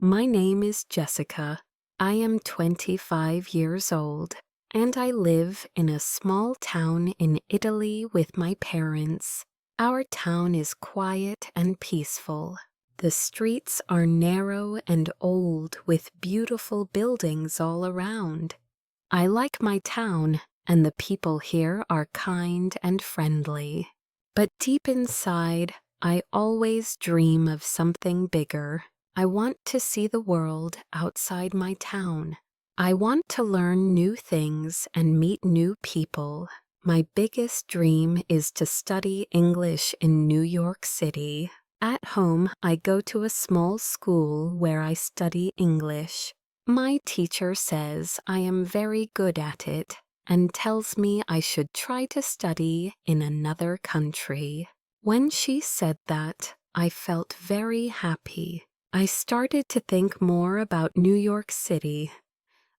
My name is Jessica. I am 25 years old, and I live in a small town in Italy with my parents. Our town is quiet and peaceful. The streets are narrow and old with beautiful buildings all around. I like my town, and the people here are kind and friendly. But deep inside, I always dream of something bigger. I want to see the world outside my town. I want to learn new things and meet new people. My biggest dream is to study English in New York City. At home, I go to a small school where I study English. My teacher says I am very good at it and tells me I should try to study in another country. When she said that, I felt very happy. I started to think more about New York City,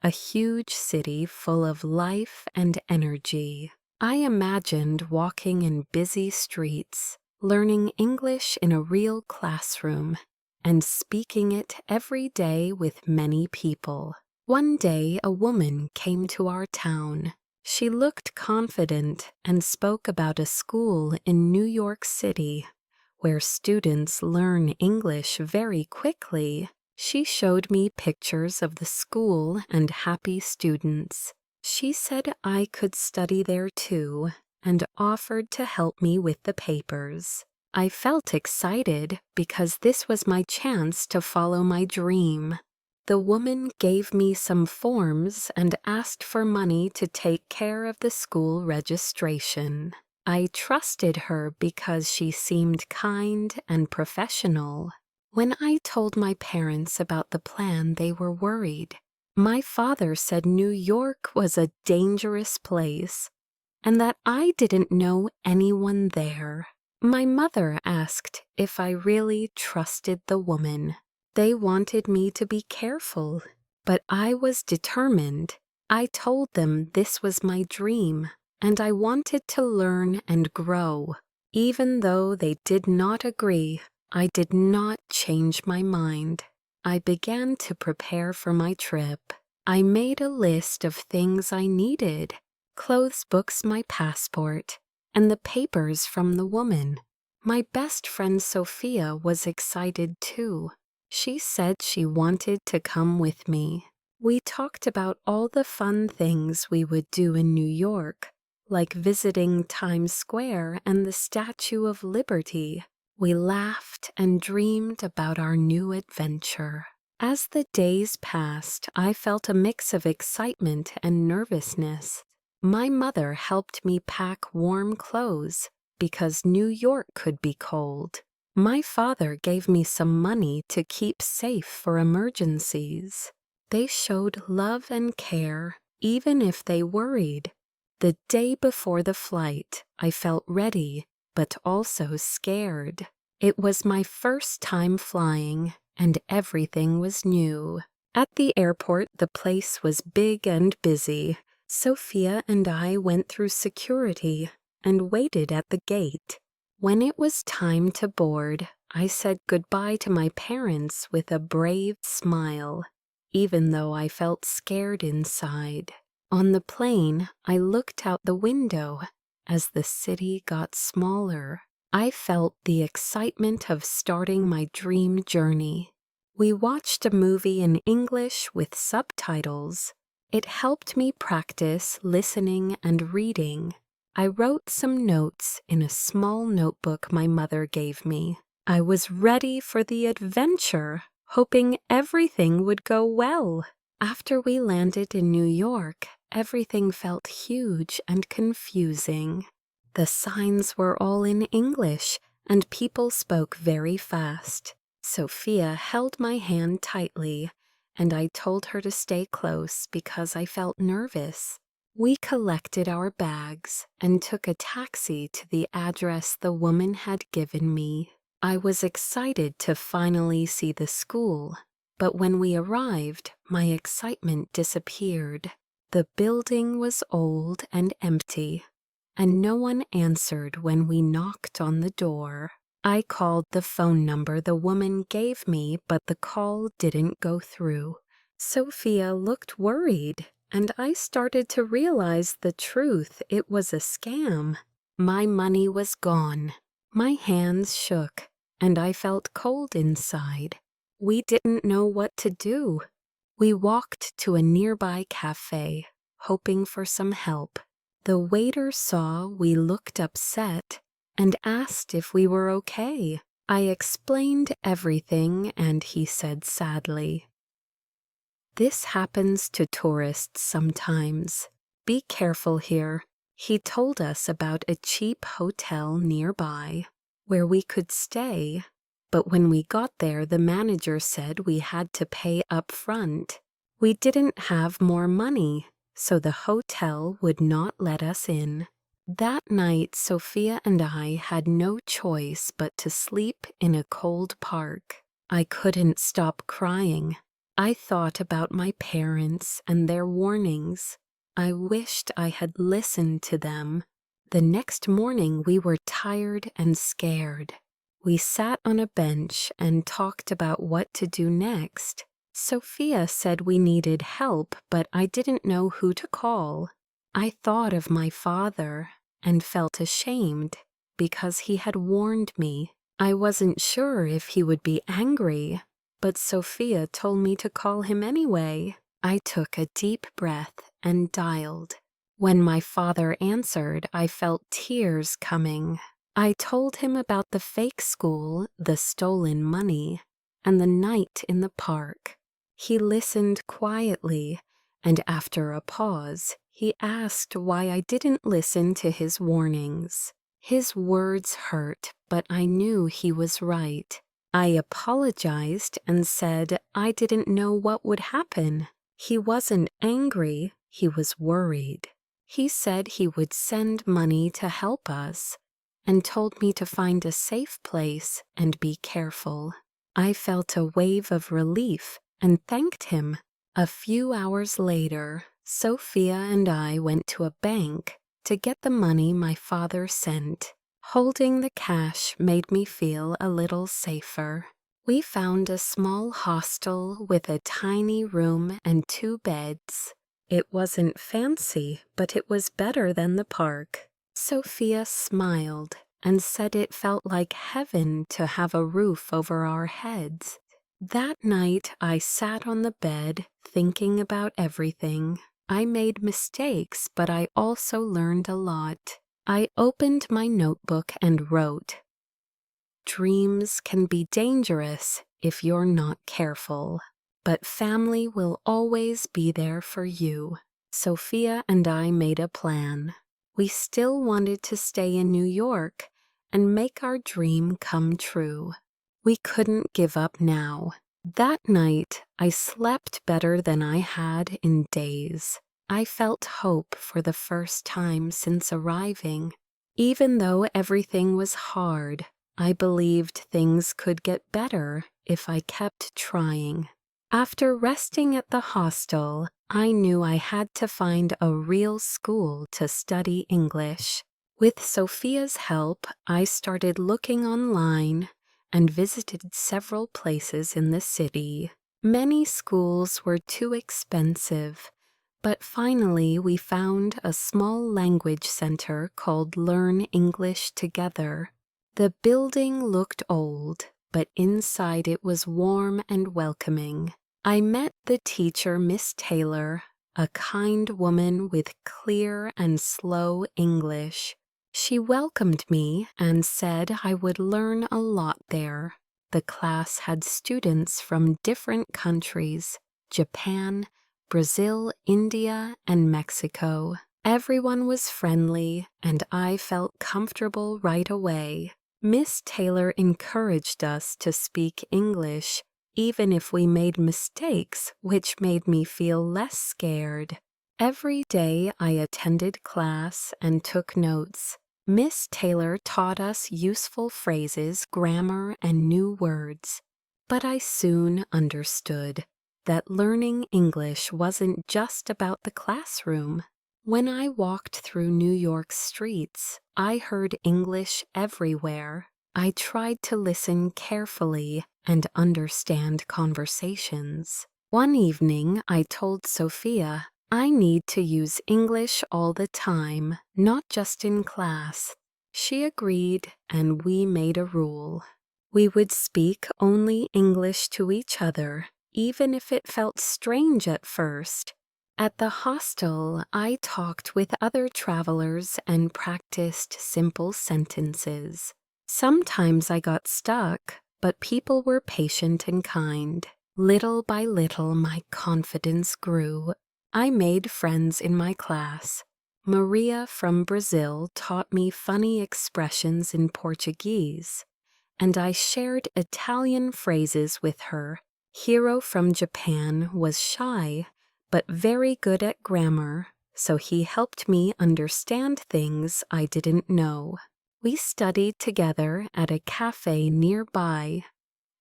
a huge city full of life and energy. I imagined walking in busy streets, learning English in a real classroom, and speaking it every day with many people. One day, a woman came to our town. She looked confident and spoke about a school in New York City where students learn English very quickly. She showed me pictures of the school and happy students. She said I could study there too and offered to help me with the papers. I felt excited because this was my chance to follow my dream. The woman gave me some forms and asked for money to take care of the school registration. I trusted her because she seemed kind and professional. When I told my parents about the plan, they were worried. My father said New York was a dangerous place and that I didn't know anyone there. My mother asked if I really trusted the woman. They wanted me to be careful, but I was determined. I told them this was my dream, and I wanted to learn and grow. Even though they did not agree, I did not change my mind. I began to prepare for my trip. I made a list of things I needed: clothes, books, my passport, and the papers from the woman. My best friend Sophia was excited too. She said she wanted to come with me. We talked about all the fun things we would do in New York, like visiting Times Square and the Statue of Liberty. We laughed and dreamed about our new adventure. As the days passed, I felt a mix of excitement and nervousness. My mother helped me pack warm clothes because New York could be cold. My father gave me some money to keep safe for emergencies. They showed love and care, even if they worried. The day before the flight, I felt ready, but also scared. It was my first time flying, and everything was new. At the airport, the place was big and busy. Sophia and I went through security and waited at the gate. When it was time to board, I said goodbye to my parents with a brave smile, even though I felt scared inside. On the plane, I looked out the window as the city got smaller. I felt the excitement of starting my dream journey. We watched a movie in English with subtitles. It helped me practice listening and reading. I wrote some notes in a small notebook my mother gave me. I was ready for the adventure, hoping everything would go well. After we landed in New York, everything felt huge and confusing. The signs were all in English, and people spoke very fast. Sophia held my hand tightly, and I told her to stay close because I felt nervous. We collected our bags and took a taxi to the address the woman had given me. I was excited to finally see the school, but when we arrived, my excitement disappeared. The building was old and empty, and no one answered when we knocked on the door. I called the phone number the woman gave me, but the call didn't go through. Sophia looked worried, and I started to realize the truth. It was a scam. My money was gone. My hands shook, and I felt cold inside. We didn't know what to do. We walked to a nearby cafe, hoping for some help. The waiter saw we looked upset and asked if we were okay. I explained everything, and he said sadly, "This happens to tourists sometimes. Be careful here." He told us about a cheap hotel nearby where we could stay, but when we got there, the manager said we had to pay up front. We didn't have more money, so the hotel would not let us in. That night, Sophia and I had no choice but to sleep in a cold park. I couldn't stop crying. I thought about my parents and their warnings. I wished I had listened to them. The next morning we were tired and scared. We sat on a bench and talked about what to do next. Sophia said we needed help, but I didn't know who to call. I thought of my father and felt ashamed because he had warned me. I wasn't sure if he would be angry, but Sophia told me to call him anyway. I took a deep breath and dialed. When my father answered, I felt tears coming. I told him about the fake school, the stolen money, and the night in the park. He listened quietly, and after a pause, he asked why I didn't listen to his warnings. His words hurt, but I knew he was right. I apologized and said I didn't know what would happen. He wasn't angry, he was worried. He said he would send money to help us and told me to find a safe place and be careful. I felt a wave of relief and thanked him. A few hours later, Sophia and I went to a bank to get the money my father sent. Holding the cash made me feel a little safer. We found a small hostel with a tiny room and 2 beds. It wasn't fancy, but it was better than the park. Sophia smiled and said it felt like heaven to have a roof over our heads. That night, I sat on the bed thinking about everything. I made mistakes, but I also learned a lot. I opened my notebook and wrote, "Dreams can be dangerous if you're not careful, but family will always be there for you." Sophia and I made a plan. We still wanted to stay in New York and make our dream come true. We couldn't give up now. That night, I slept better than I had in days. I felt hope for the first time since arriving. Even though everything was hard, I believed things could get better if I kept trying. After resting at the hostel, I knew I had to find a real school to study English. With Sophia's help, I started looking online and visited several places in the city. Many schools were too expensive, but finally we found a small language center called Learn English Together. The building looked old, but inside it was warm and welcoming. I met the teacher, Miss Taylor, a kind woman with clear and slow English. She welcomed me and said I would learn a lot there. The class had students from different countries: Japan, Brazil, India, and Mexico. Everyone was friendly, and I felt comfortable right away. Miss Taylor encouraged us to speak English, even if we made mistakes, which made me feel less scared. Every day I attended class and took notes. Miss Taylor taught us useful phrases, grammar, and new words. But I soon understood that learning English wasn't just about the classroom. When I walked through New York streets, I heard English everywhere. I tried to listen carefully and understand conversations. One evening, I told Sophia, I need to use English all the time, not just in class. She agreed, and we made a rule. We would speak only English to each other, even if it felt strange at first. At the hostel, I talked with other travelers and practiced simple sentences. Sometimes I got stuck, but people were patient and kind. Little by little, my confidence grew. I made friends in my class. Maria from Brazil taught me funny expressions in Portuguese, and I shared Italian phrases with her. Hiro from Japan was shy, but very good at grammar, so he helped me understand things I didn't know. We studied together at a cafe nearby,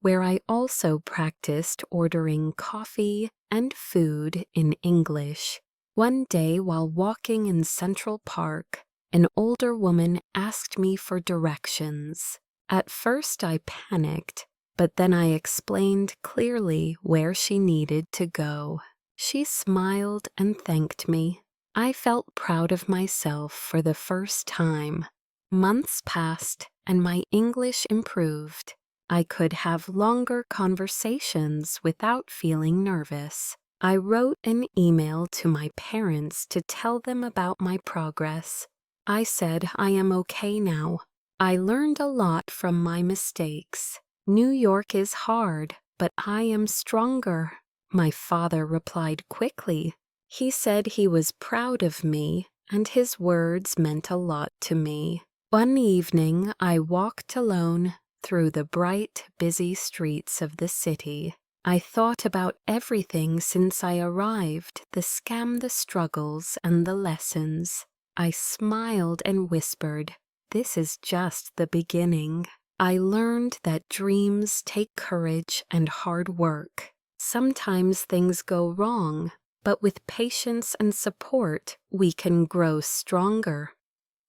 where I also practiced ordering coffee and food in English. One day while walking in Central Park, an older woman asked me for directions. At first I panicked, but then I explained clearly where she needed to go. She smiled and thanked me. I felt proud of myself for the first time. Months passed and my English improved. I could have longer conversations without feeling nervous. I wrote an email to my parents to tell them about my progress. I said I am okay now. I learned a lot from my mistakes. New York is hard, but I am stronger. My father replied quickly. He said he was proud of me, and his words meant a lot to me. One evening, I walked alone through the bright, busy streets of the city. I thought about everything since I arrived, the scam, the struggles, and the lessons. I smiled and whispered, "This is just the beginning." I learned that dreams take courage and hard work. Sometimes things go wrong, but with patience and support, we can grow stronger.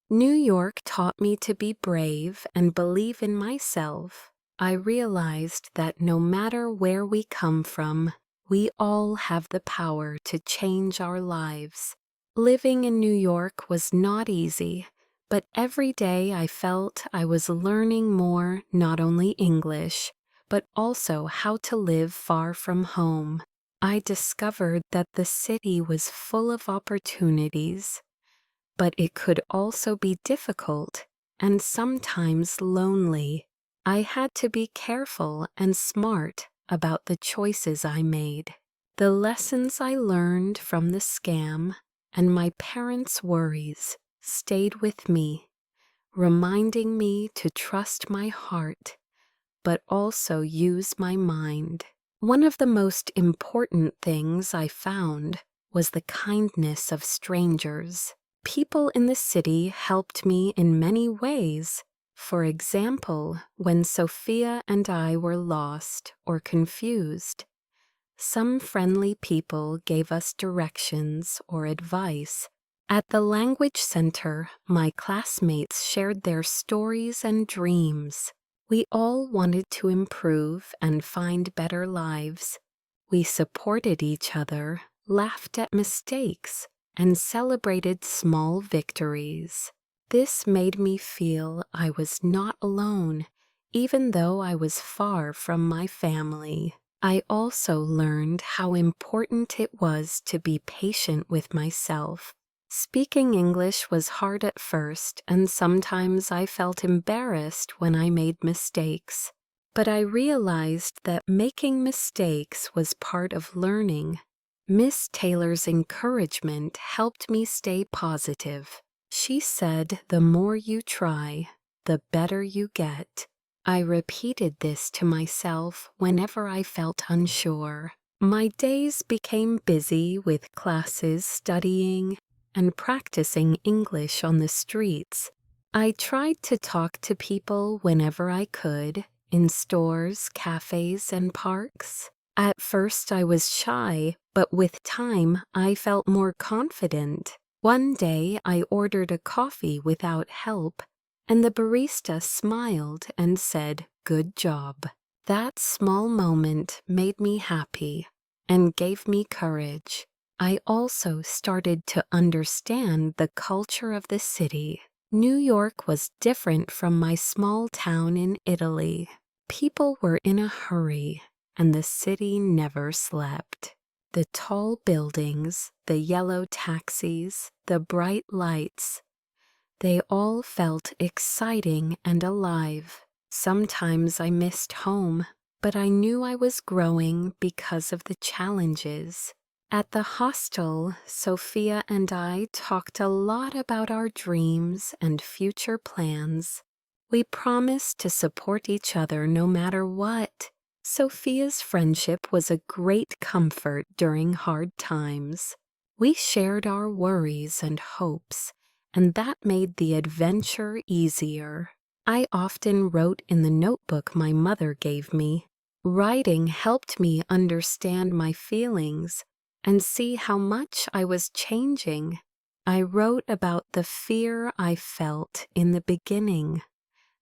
New York taught me to be brave and believe in myself. I realized that no matter where we come from, we all have the power to change our lives. Living in New York was not easy, but every day I felt I was learning more, not only English, but also how to live far from home. I discovered that the city was full of opportunities, but it could also be difficult and sometimes lonely. I had to be careful and smart about the choices I made. The lessons I learned from the scam and my parents' worries stayed with me, reminding me to trust my heart, but also use my mind. One of the most important things I found was the kindness of strangers. People in the city helped me in many ways. For example, when Sophia and I were lost or confused, some friendly people gave us directions or advice. At the language center, my classmates shared their stories and dreams. We all wanted to improve and find better lives. We supported each other, laughed at mistakes, and celebrated small victories. This made me feel I was not alone, even though I was far from my family. I also learned how important it was to be patient with myself. Speaking English was hard at first, and sometimes I felt embarrassed when I made mistakes. But I realized that making mistakes was part of learning. Miss Taylor's encouragement helped me stay positive. She said, "The more you try, the better you get." I repeated this to myself whenever I felt unsure. My days became busy with classes, studying, and practicing English on the streets. I tried to talk to people whenever I could, in stores, cafes, and parks. At first I was shy, but with time I felt more confident. One day I ordered a coffee without help, and the barista smiled and said, "Good job." That small moment made me happy and gave me courage. I also started to understand the culture of the city. New York was different from my small town in Italy. People were in a hurry, and the city never slept. The tall buildings, the yellow taxis, the bright lights, they all felt exciting and alive. Sometimes I missed home, but I knew I was growing because of the challenges. At the hostel, Sophia and I talked a lot about our dreams and future plans. We promised to support each other no matter what. Sophia's friendship was a great comfort during hard times. We shared our worries and hopes, and that made the adventure easier. I often wrote in the notebook my mother gave me. Writing helped me understand my feelings and see how much I was changing. I wrote about the fear I felt in the beginning,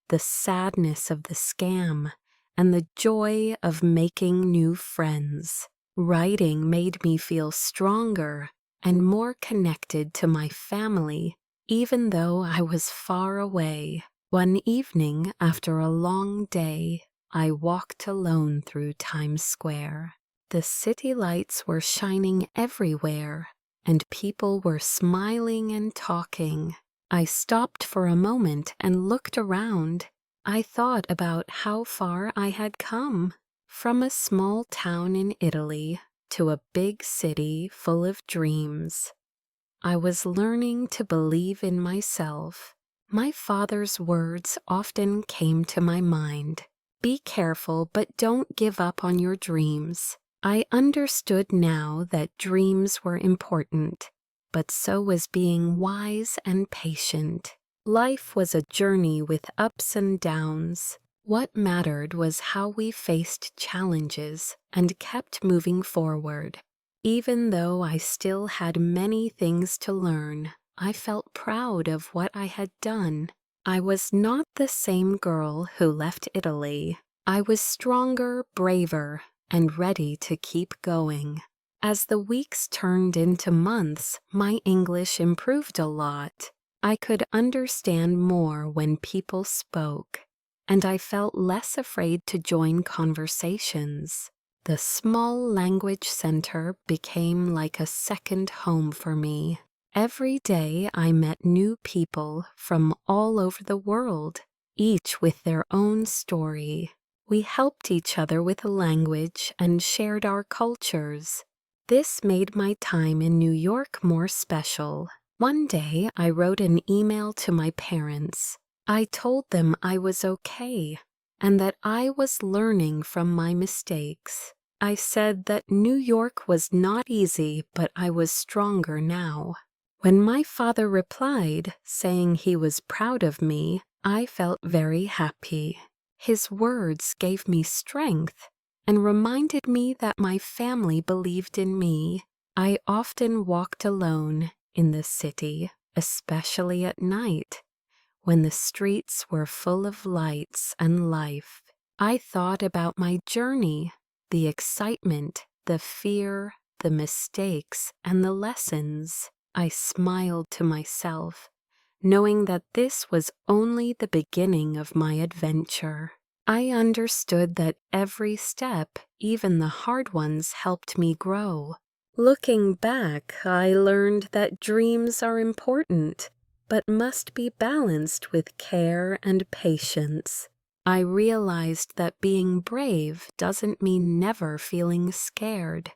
the sadness of the scam, and the joy of making new friends. Writing made me feel stronger and more connected to my family, even though I was far away. One evening after a long day, I walked alone through Times Square. The city lights were shining everywhere, and people were smiling and talking. I stopped for a moment and looked around. I thought about how far I had come, from a small town in Italy to a big city full of dreams. I was learning to believe in myself. My father's words often came to my mind. Be careful, but don't give up on your dreams. I understood now that dreams were important, but so was being wise and patient. Life was a journey with ups and downs. What mattered was how we faced challenges and kept moving forward. Even though I still had many things to learn, I felt proud of what I had done. I was not the same girl who left Italy. I was stronger, braver, and ready to keep going. As the weeks turned into months, my English improved a lot. I could understand more when people spoke, and I felt less afraid to join conversations. The small language center became like a second home for me. Every day I met new people from all over the world, each with their own story. We helped each other with the language and shared our cultures. This made my time in New York more special. One day I wrote an email to my parents. I told them I was okay and that I was learning from my mistakes. I said that New York was not easy, but I was stronger now. When my father replied, saying he was proud of me, I felt very happy. His words gave me strength and reminded me that my family believed in me. I often walked alone in the city, especially at night, when the streets were full of lights and life. I thought about my journey, the excitement, the fear, the mistakes, and the lessons. I smiled to myself, knowing that this was only the beginning of my adventure. I understood that every step, even the hard ones, helped me grow. Looking back, I learned that dreams are important, but must be balanced with care and patience. I realized that being brave doesn't mean never feeling scared.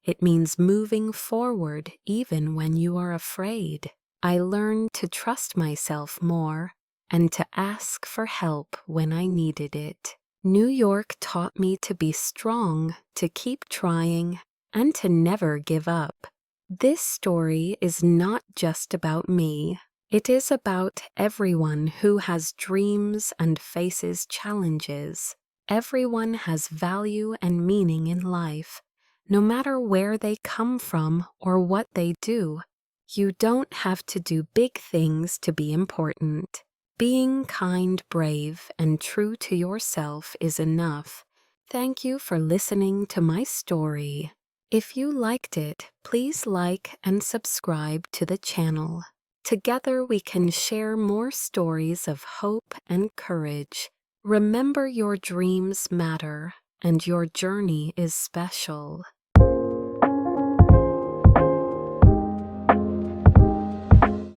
It means moving forward even when you are afraid. I learned to trust myself more and to ask for help when I needed it. New York taught me to be strong, to keep trying, and to never give up. This story is not just about me. It is about everyone who has dreams and faces challenges. Everyone has value and meaning in life, no matter where they come from or what they do. You don't have to do big things to be important. Being kind, brave, and true to yourself is enough. Thank you for listening to my story. If you liked it, please like and subscribe to the channel. Together we can share more stories of hope and courage. Remember, your dreams matter, and your journey is special.